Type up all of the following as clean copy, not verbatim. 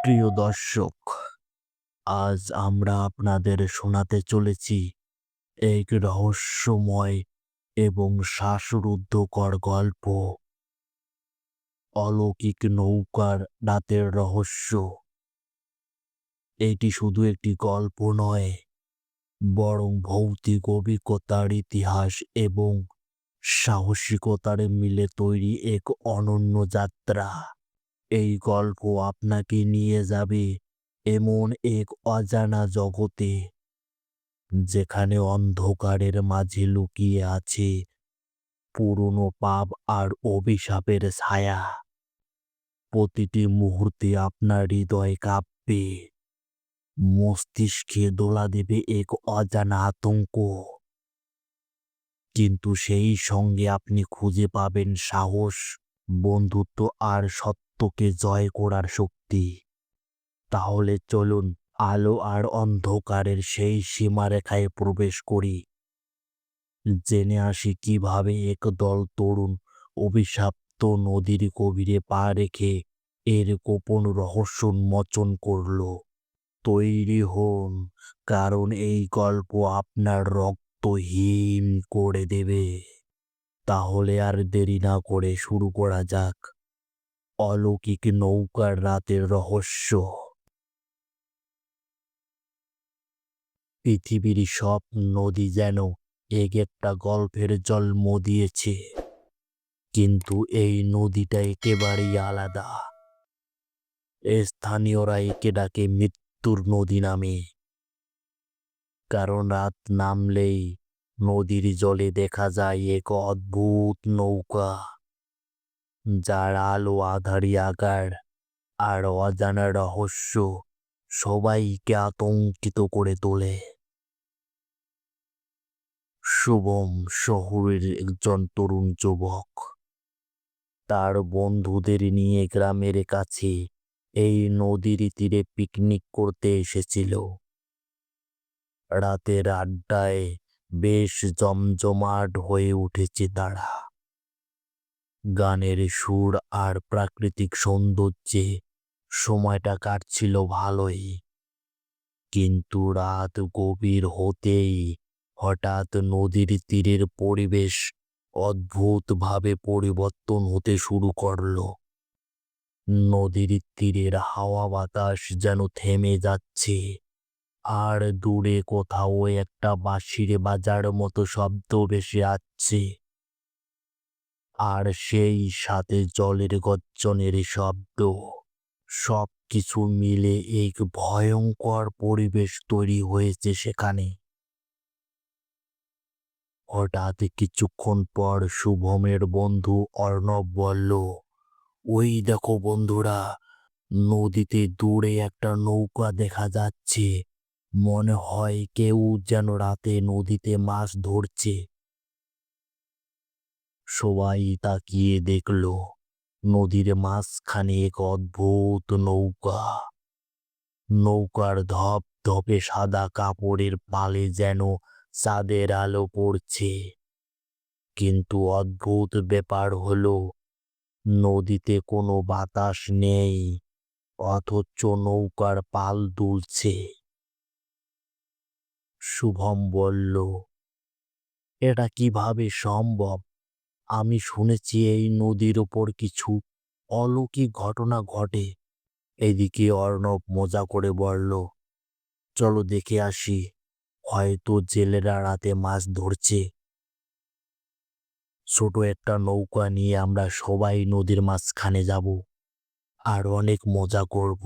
প্রিয় দর্শক, আজ আমরা আপনাদের শোনাতে চলেছি এক রহস্যময় এবং শ্বাসরুদ্ধকর গল্প, অলৌকিক নৌকার রাতের রহস্য। এটি শুধু একটি গল্প নয়, বরং ভৌতিক অভিজ্ঞতার ইতিহাস এবং সাহসিকতার মিলে তৈরি এক অনন্য যাত্রা। এই গল্প আপনাকে নিয়ে যাবে এমন এক অজানা জগতে, যেখানে অন্ধকারের মাঝে লুকিয়ে আছে পুরনো পাপ আর অভিশাপের ছায়া। প্রতিটি মুহূর্তে আপনার হৃদয় কাঁপবে, মস্তিষ্কে দোলা দেবে এক অজানা আতঙ্ক, কিন্তু সেই সঙ্গে আপনি খুঁজে পাবেন সাহস, বন্ধুত্ব আর সত্যকে জয় করার শক্তি। তাহলে চলুন আলো আর অন্ধকারের সেই সীমারেখায় প্রবেশ করি, জেনে আসি কিভাবে একদল তরুণ অভিশপ্ত নদীর গভীরে পা রেখে এর গোপন রহস্য উন্মোচন করল। তৈরি হন, কারণ এই গল্প আপনার রক্ত হিম করে দেবে। তাহলে আর দেরি না করে শুরু করা যাক অলৌকিক নৌকার রাতের রহস্য। পৃথিবীর সব নদী যেন এক একটা গল্পের জন্ম দিয়েছে, কিন্তু এই নদীটা একেবারেই আলাদা। স্থানীয়রা একে ডাকে মৃত্যুর নদী নামে, কারণ রাত নামলেই নদীর জলে দেখা যায় এক অদ্ভুত নৌকা, যার আলো, আঁধারি আকার আর অজানা রহস্য সবাইকে আতঙ্কিত করে তোলে। শুভম শহরের একজন তরুণ যুবক, তার বন্ধুদের নিয়ে গ্রামের কাছে এই নদীর তীরে পিকনিক করতে এসেছিল। রাতের আড্ডায় বেশ জমজমাট হয়ে উঠেছে তারা। গানের সুর আর প্রাকৃতিক সৌন্দর্যে সময়টা কাটছিল ভালোই, কিন্তু রাত গভীর হতেই হঠাৎ নদীর তীরের পরিবেশ অদ্ভুতভাবে পরিবর্তন হতে শুরু করলো। নদীর তীরের হাওয়া বাতাস যেন থেমে যাচ্ছে, আর দূরে কোথাও একটা বাঁশির বাজার মতো শব্দ ভেসে আসছে, আর সেই সাথে জলের গর্জনের শব্দ। সব কিছু মিলে এক ভয়ঙ্কর পরিবেশ তৈরি হয়েছে সেখানে। হঠাৎ কিছুক্ষণ পর শুভমের বন্ধু অর্ণব বলল, ওই দেখো বন্ধুরা, নদীতে দূরে একটা নৌকা দেখা যাচ্ছে। মনে হয় কেউ যেন রাতে নদীতে মাছ ধরছে। সবাই তাকিয়ে দেখল, নদীর মাঝখানে এক অদ্ভুত নৌকা। নৌকার ধপধপে সাদা কাপড়ের পালে যেন চাঁদের আলো পড়ছে। কিন্তু অদ্ভুত ব্যাপার হলো, নদীতে কোনো বাতাস নেই, অথচ নৌকার পাল দুলছে। শুভম বলল, এটা কিভাবে সম্ভব? আমি শুনেছি এই নদীর ওপর কিছু অলৌকিক ঘটনা ঘটে। এদিকে অর্ণব মজা করে বলল, চলো দেখে আসি, হয়তো জেলেরা রাতে মাছ ধরছে। ছোট একটা নৌকা নিয়ে আমরা সবাই নদীর মাঝখানে যাব আর অনেক মজা করব।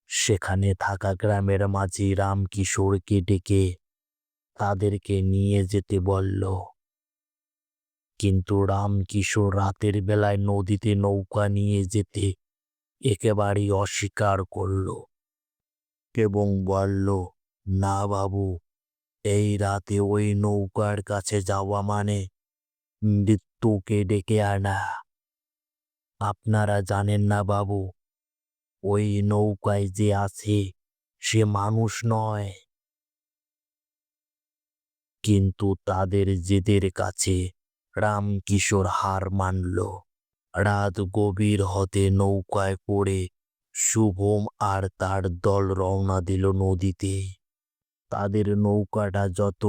সেখানে থাকা গ্রামের মাঝি রামকিশোরকে ডেকে তাদেরকে নিয়ে যেতে বলল, কিন্তু রামকিশোর রাতের বেলায় নদীতে নৌকা নিয়ে যেতে একেবারেই অস্বীকার করল এবং বলল, না বাবু, এই রাতে ওই নৌকার কাছে যাওয়া মানে মৃত্যুকে ডেকে আনা। আপনারা জানেন না বাবু, ওই নৌকায় যে আছে সে মানুষ নয়। কিন্তু তাদের জেদের কাছে রামকিশোর হার মানল। রাত গভীর হতে নৌকায় করে শুভম আর তার দল রওনা দিল নদীতে। তাদের নৌকাটা যত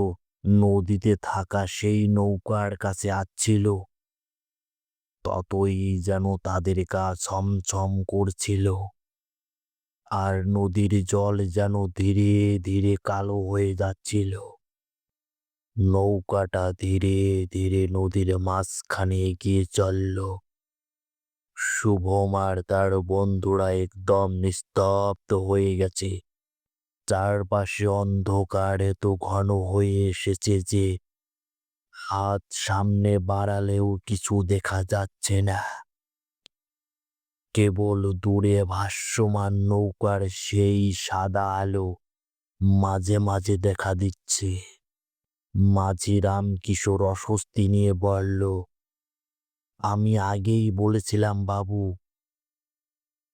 নদীতে থাকা সেই নৌকার কাছে আসছিল, ততই যেন তাদের গা ছমছম করছিল। আর নদীর জল যেন ধীরে ধীরে কালো হয়ে যাচ্ছিল। নৌকাটা ধীরে ধীরে নদীর মাঝখানে এগিয়ে চলল। শুভম আর তার বন্ধুরা একদম নিস্তব্ধ হয়ে গেছে। চারপাশে অন্ধকার এত ঘন হয়ে এসেছে যে হাত সামনে বাড়ালেও কিছু দেখা যাচ্ছে না। কেবল দূরে ভাসমান নৌকার সেই সাদা আলো মাঝে মাঝে দেখা দিচ্ছে। মাঝি রামকিশোর অস্বস্তি নিয়ে বলল, আমি আগেই বলেছিলাম বাবু,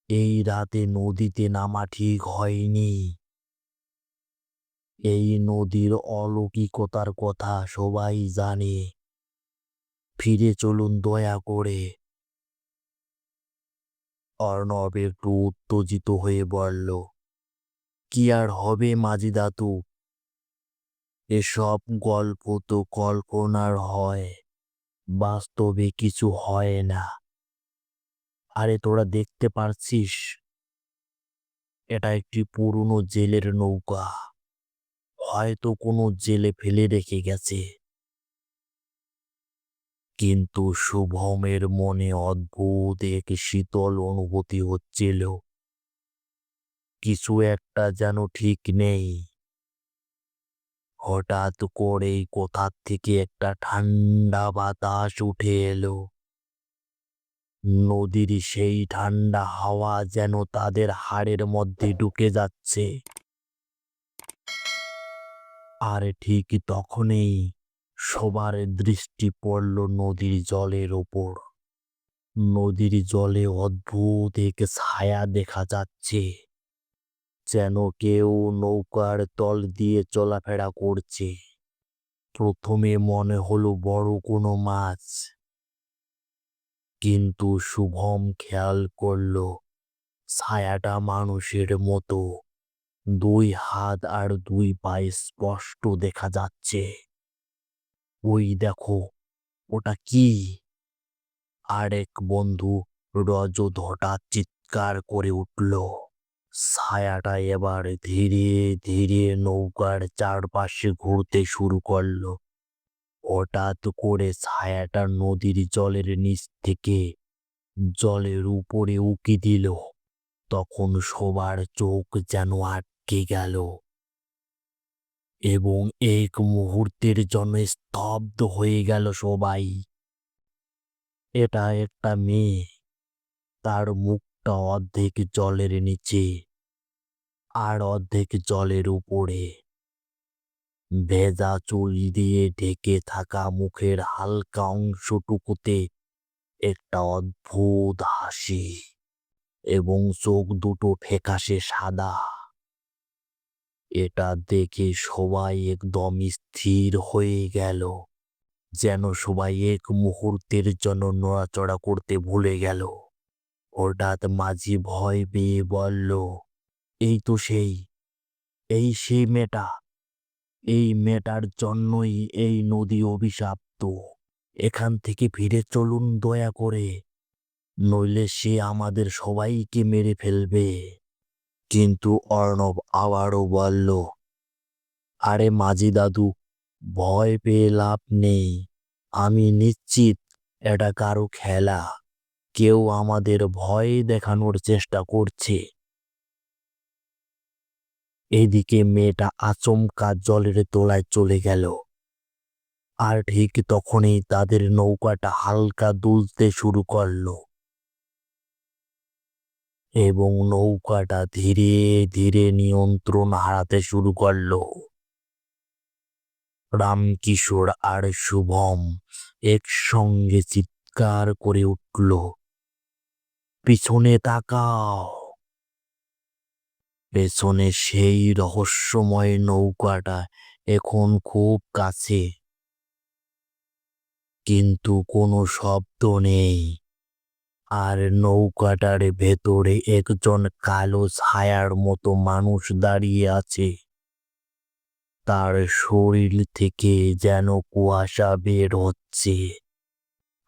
এই রাতে নদীতে নামা ঠিক হয়নি। এই নদীর অলৌকিকতার কথা সবাই জানে। ফিরে চলুন দয়া করে। অর্ণব একটু উত্তেজিত হয়ে বলল, কি আর হবে মাঝি দাদু, এসব গল্প তো কল্পনার হয়, বাস্তবে কিছু হয় না। আরে তোরা দেখতে পারছিস, এটা একটি পুরনো জেলের নৌকা, হয়তো কোনো জেলে ফেলে রেখে গেছে। কিন্তু শুভমের মনে অদ্ভুত এক শীতল অনুভূতি হচ্ছিল। কিছু একটা যেন ঠিক নেই। হঠাৎ করেই কোথা থেকে একটা ঠান্ডা বাতাস উঠে এলো। নদীর সেই ঠান্ডা হাওয়া যেন তাদের হাড়ের মধ্যে ঢুকে যাচ্ছে। আর ঠিক তখনই সবার দৃষ্টি পড়ল নদীর জলের ওপর। নদীর জলে অদ্ভুত এক ছায়া দেখা যাচ্ছে, যেন কেউ নৌকার তল দিয়ে চলাফেরা করছে। প্রথমে মনে হলো বড় কোনো মাছ, কিন্তু শুভম খেয়াল করল ছায়াটা মানুষের মতো, দুই হাত আর দুই পায়ে স্পষ্ট দেখা যাচ্ছে। ওই দেখো, ওটা কি? আরেক বন্ধু রজত হঠাৎ চিৎকার করে উঠল। ছায়াটা এবার ধীরে ধীরে নৌকার চারপাশে ঘুরতে শুরু করলো। হঠাৎ করে ছায়াটা নদীর জলের নিচ থেকে জলের উপরে উকি দিল। তখন সবার চোখ যেন আটকে গেল এবং এক মুহূর্তের জন্য স্তব্ধ হয়ে গেল সবাই। এটা একটা মেয়ে, তার মুখটা অর্ধেক জলের নিচে আর অর্ধেক জলের উপরে। ভেজা চুল দিয়ে ঢেকে থাকা মুখের হালকা অংশটুকুতে একটা অদ্ভুত হাসি এবং চোখ দুটো ফ্যাকাশে সাদা। এটা দেখে সবাই একদম স্থির হয়ে গেল, যেন সবাই এক মুহূর্তের জন্য নড়াচড়া করতে ভুলে গেল। হঠাৎ মাঝি ভয় পেয়ে বলল, এই তো সেই মেয়েটা, এই মেয়েটার জন্যই এই নদী অভিশপ্ত। এখান থেকে ফিরে চলুন দয়া করে, নইলে সে আমাদের সবাইকে মেরে ফেলবে। কিন্তু অর্ণব আবারও বলল, আরে মাঝি দাদু, ভয় পেয়ে লাভ নেই। আমি নিশ্চিত এটা কারো খেলা, কেউ আমাদের ভয় দেখানোর চেষ্টা করছে। এদিকে মেয়েটা আচমকা জলের তলায় চলে গেল। আর ঠিক তখনই তাদের নৌকাটা হালকা দুলতে শুরু করলো এবং নৌকাটা ধীরে ধীরে নিয়ন্ত্রণ হারাতে শুরু করলো। রামকিশোর আর শুভম একসঙ্গে চিৎকার করে উঠল, পিছনে তাকাও। পেছনে সেই রহস্যময় নৌকাটা এখন খুব কাছে, কিন্তু কোনো শব্দ নেই। আর নৌকাটার ভেতরে একজন কালো ছায়ার মতো মানুষ দাঁড়িয়ে আছে। তার শরীর থেকে যেন কুয়াশা বের হচ্ছে,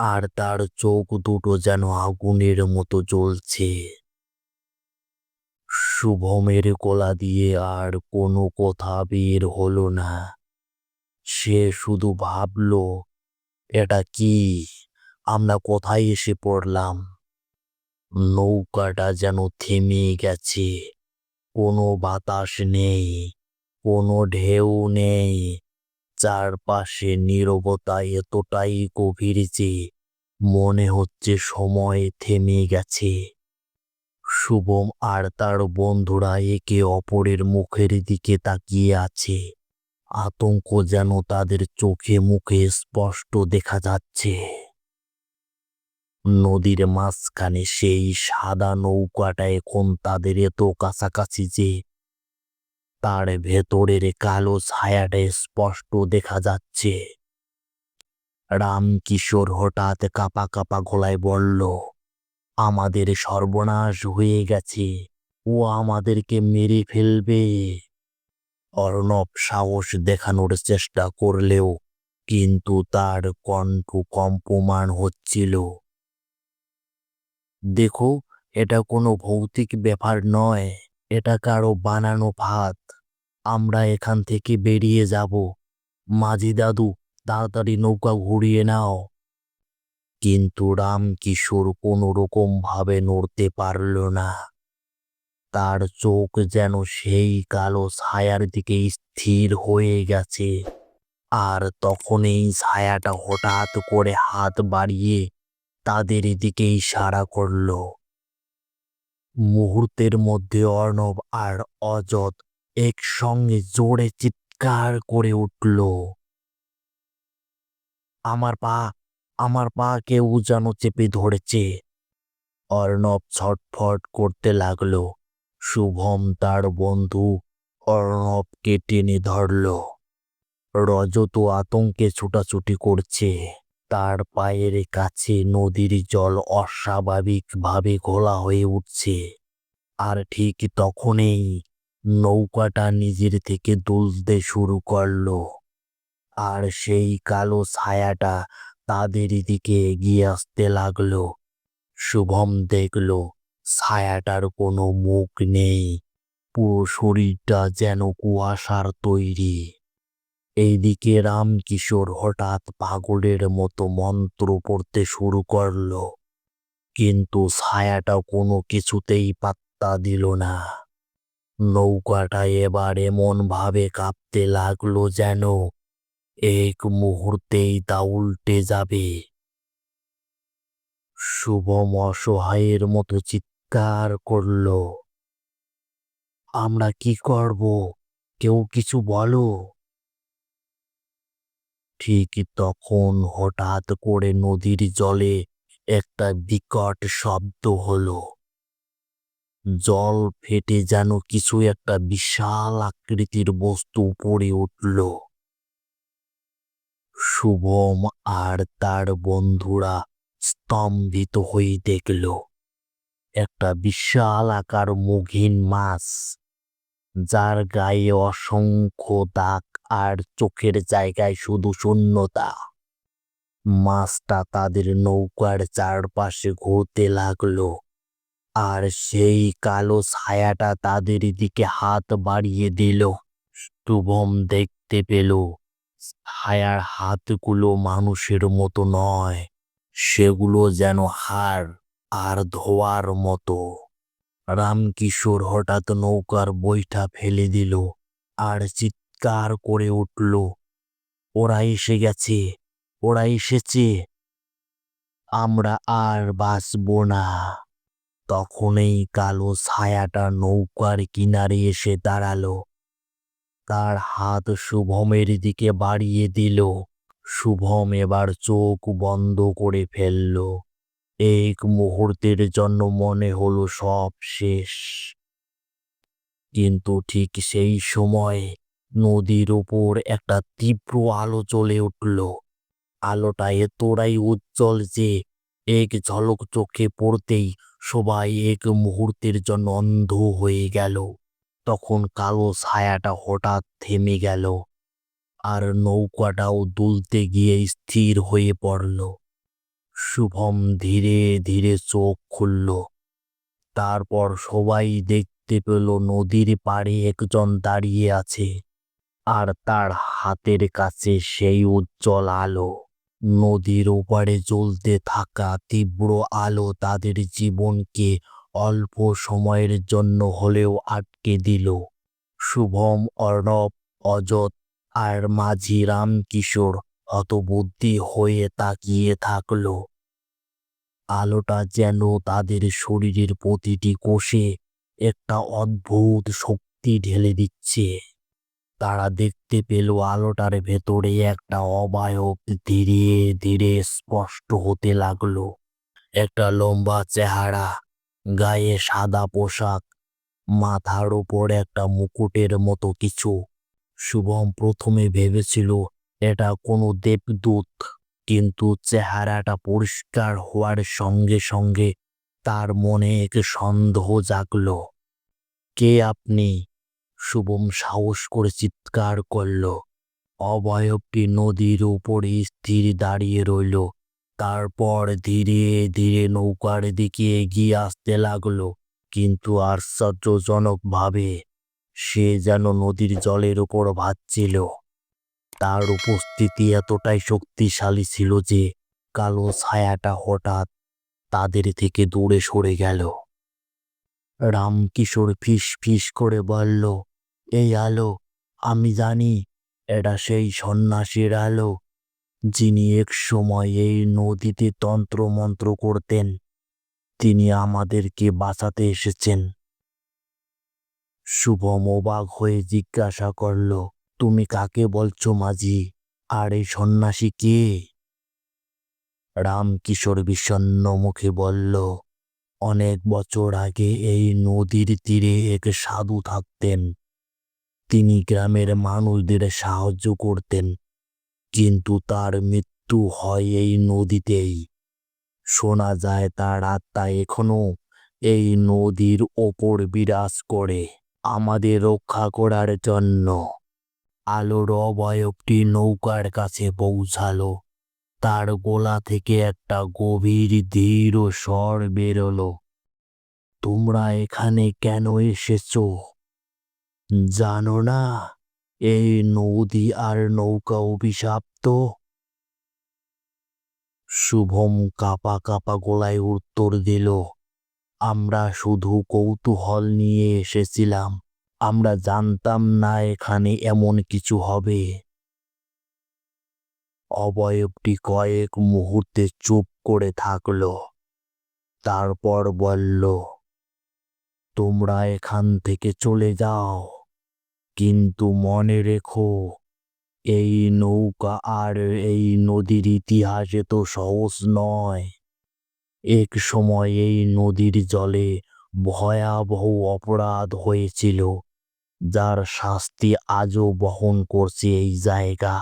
আর তার চোখ দুটো যেন আগুনের মতো জ্বলছে। শুভমের গলা দিয়ে আর কোনো কথা বের হলো না। সে শুধু ভাবলো, এটা কি? আমরা কোথায় এসে পড়লাম? নৌকাটা যেন থেমে গেছে। কোনো বাতাস নেই, কোনো ঢেউ নেই। চারপাশে নীরবতা এতটাই গভীর যে মনে হচ্ছে সময় থেমে গেছে। শুভম আর তার বন্ধুরা একে অপরের মুখের দিকে তাকিয়ে আছে। আতঙ্ক যেন তাদের চোখে মুখে স্পষ্ট দেখা যাচ্ছে। নদীর মাঝখানে সেই সাদা নৌকাটা এখন তাদের এত কাছাকাছি যে তার ভেতরের কালো ছায়াটা স্পষ্ট দেখা যাচ্ছে। রামকিশোর হঠাৎ কাঁপা কাঁপা গলায় বলল, আমাদের সর্বনাশ হয়ে গেছে, ও আমাদেরকে মেরে ফেলবে। অর্ণব সাহস দেখানোর চেষ্টা করলেও কিন্তু তার কণ্ঠ কম্পমান হচ্ছিল। দেখো, এটা কোনো ভৌতিক ব্যাপার নয়, এটা কারো বানানো ফাঁদ। আমরা এখান থেকে বেরিয়ে যাব। মাঝি দাদু, তাড়াতাড়ি নৌকা ঘুরিয়ে নাও। কিন্তু রামকিশোর কোনো রকম ভাবে নড়তে পারল না। তার চোখ যেন সেই কালো ছায়ার দিকে স্থির হয়ে গেছে। আর তখনই ছায়াটা হঠাৎ করে হাত বাড়িয়ে তাদের দিকে ইশারা করল। মুহূর্তের মধ্যে অর্ণব আর অজত একসঙ্গে জোরে চিৎকার করে উঠল, আমার পা, আমার পা কেউ যেন চেপে ধরেছে। অর্ণব ছটফট করতে লাগলো। শুভম তার বন্ধু অর্ণবকে টেনে ধরল। রজত আতঙ্কে ছুটাছুটি করছে। তার পায়ের কাছে নদীর জল অস্বাভাবিকভাবে ঘোলা হয়ে উঠছে। আর ঠিক তখনই নৌকাটা নিজের থেকে দুলতে শুরু করলো। আর সেই কালো ছায়াটা তাদের দিকে এগিয়ে আসতে লাগলো। শুভম দেখল ছায়াটার কোনো মুখ নেই, পুরো শরীরটা যেন কুয়াশার তৈরি। এইদিকে রামকিশোর হঠাৎ পাগলের মতো মন্ত্র পড়তে শুরু করলো, কিন্তু ছায়াটা কোনো কিছুতেই পাত্তা দিল না। নৌকাটা এবার এমন ভাবে কাঁপতে লাগলো যেন এক মুহূর্তেই তা উল্টে যাবে। শুভম অসহায়ের মতো চিৎকার করলো, আমরা কি করব? কেউ কিছু বলো। ঠিক তখন হঠাৎ করে নদীর জলে একটা বিকট শব্দ হলো। জল ফেটে যেন কিছু একটা বিশাল আকৃতির বস্তু উপরে উঠল। শুভম আর তার বন্ধুরা স্তম্ভিত হয়ে দেখল একটা বিশাল আকার মুখহীন মাছ, যার গায়ে অসংখ্য দাগ আর চোখের জায়গায় শুধু শূন্যতা। মাছটা তাদের নৌকার চারপাশে ঘুরতে লাগলো, আর সেই কালো ছায়াটা তাদের দিকে হাত বাড়িয়ে দিল। শুভম দেখতে পেল ছায়ার হাতগুলো মানুষের মতো নয়, সেগুলো যেন হাড় আর ধোয়ার মতো। রামকিশোর হঠাৎ নৌকার বইটা ফেলে দিল আর চিৎকার করে উঠল, ওরা এসে গেছে, ওরা এসেছে, আমরা আর বাঁচব না। তখনই কালো ছায়াটা নৌকার কিনারে এসে দাঁড়ালো। তার হাত শুভমের দিকে বাড়িয়ে দিল। শুভম এবার চোখ বন্ধ করে ফেলল। এক মুহূর্তের জন্য মনে হলো সব শেষ। কিন্তু ঠিক সেই সময় নদীর ওপর একটা তীব্র আলো জ্বলে উঠল। আলোটা এতটাই উজ্জ্বল যে এক ঝলক চোখে পড়তেই সবাই এক মুহূর্তের জন্য অন্ধ হয়ে গেল। তখন কালো ছায়াটা হঠাৎ থেমে গেল, আর নৌকাটাও দুলতে গিয়ে স্থির হয়ে পড়ল। শুভম ধীরে ধীরে চোখ খুলল। তারপর সবাই দেখতে পেল নদীর পাড়ে একজন দাঁড়িয়ে আছে, আর তার হাতের কাছে সেই উজ্জ্বল আলো। নদীর ওপারে জ্বলতে থাকা তীব্র আলো তাদের জীবনকে অল্প সময়ের জন্য হলেও আটকে দিল। শুভম, অর্ণব, অজত আর মাঝি রামকিশোর হতবুদ্ধি হয়ে তাকিয়ে থাকল। আলোটা যেন তাদের শরীরের প্রতিটি কোষে একটা অদ্ভুত শক্তি ঢেলে দিচ্ছে। তারা দেখতে পেল আলোটার ভেতরে একটা অবয়ব ধীরে ধীরে স্পষ্ট হতে লাগলো। একটা লম্বা চেহারা, গায়ে সাদা পোশাক, মাথার ওপর একটা মুকুটের মতো কিছু। শুভম প্রথমে ভেবেছিল এটা কোনো দেবদূত, কিন্তু চেহারাটা পরিষ্কার হওয়ার সঙ্গে সঙ্গে তার মনে এক সন্দেহ জাগলো। কে আপনি? শুভম সাহস করে চিৎকার করল। অবয়বটি নদীর উপরে স্থির দাঁড়িয়ে রইল। তারপর ধীরে ধীরে নৌকার দিকে এগিয়ে আসতে লাগলো, কিন্তু আশ্চর্যজনকভাবে সে যেন নদীর জলের উপর ভাসছিল। তার উপস্থিতি এতটাই শক্তিশালী ছিল যে কালো ছায়াটা হঠাৎ তাদের থেকে দূরে সরে গেল। রামকিশোর ফিস ফিস করে বলল, এই আলো, আমি জানি এটা সেই সন্ন্যাসীর আলো যিনি এক সময় এই নদীতে তন্ত্রমন্ত্র করতেন। তিনি আমাদেরকে বাঁচাতে এসেছেন। শুভম অবাক হয়ে জিজ্ঞাসা করল, তুমি কাকে বলছো মাঝি? আর এই সন্ন্যাসী কে? রামকিশোর বিষণ্ণ মুখে বলল, অনেক বছর আগে এই নদীর তীরে এক সাধু থাকতেন। তিনি গ্রামের মানুষদের সাহায্য করতেন, কিন্তু তার মৃত্যু হয় এই নদীতেই। শোনা যায় তার আত্মা এখনো এই নদীর ওপর বিরাজ করে, আমাদের রক্ষা করার জন্য। আলোর অবয়বটি নৌকার কাছে পৌঁছালো। তার গলা থেকে একটা গভীর ধীর স্বর বেরোলো, তোমরা এখানে কেন এসেছো? জানো না এই নদী আর নৌকা অভিশপ্ত? শুভম কাঁপা কাঁপা গলায় উত্তর দিল, আমরা শুধু কৌতূহল নিয়ে এসেছিলাম, আমরা জানতাম না এখানে এমন কিছু হবে। অবয়বটি কয়েক মুহূর্তে চুপ করে থাকলো, তারপর বলল, তোমরা এখান থেকে চলে যাও, কিন্তু মনে রেখো এই নৌকা আর এই নদীর ইতিহাস এত সহজ নয়। এক সময় এই নদীর জলে ভয়াবহ অপরাধ হয়েছিল, যার শাস্তি আজও বহন করছে এই জায়গা।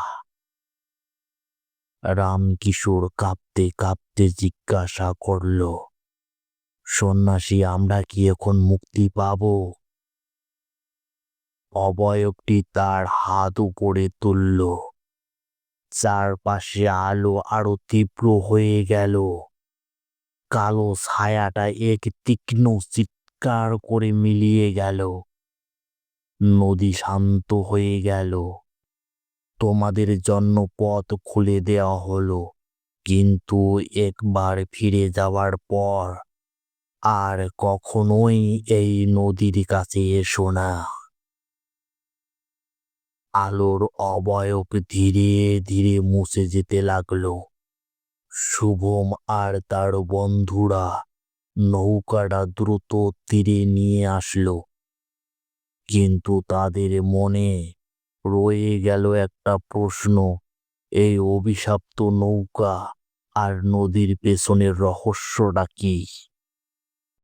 রামকিশোর কাঁপতে কাঁপতে জিজ্ঞাসা করল, সন্ন্যাসী, আমরা কি এখন মুক্তি পাব? অবয়বটি তার হাত উপরে তুলল। চারপাশে আলো আরো তীব্র হয়ে গেল। কালো ছায়াটা এক তীক্ষ্ণ চিৎকার করে মিলিয়ে গেল। নদী শান্ত হয়ে গেল। তোমাদের জন্য পথ খুলে দেওয়া হলো, কিন্তু একবার ফিরে যাওয়ার পর আর কখনোই এই নদীর কাছে এসো না। আলোর অবয়ব ধীরে ধীরে মুছে যেতে লাগলো। শুভম আর তার বন্ধুরা নৌকাটা দ্রুত তীরে নিয়ে আসলো, কিন্তু তাদের মনে রয়ে গেল একটা প্রশ্ন, এই অভিশপ্ত নৌকা আর নদীর পেছনের রহস্যটা কি?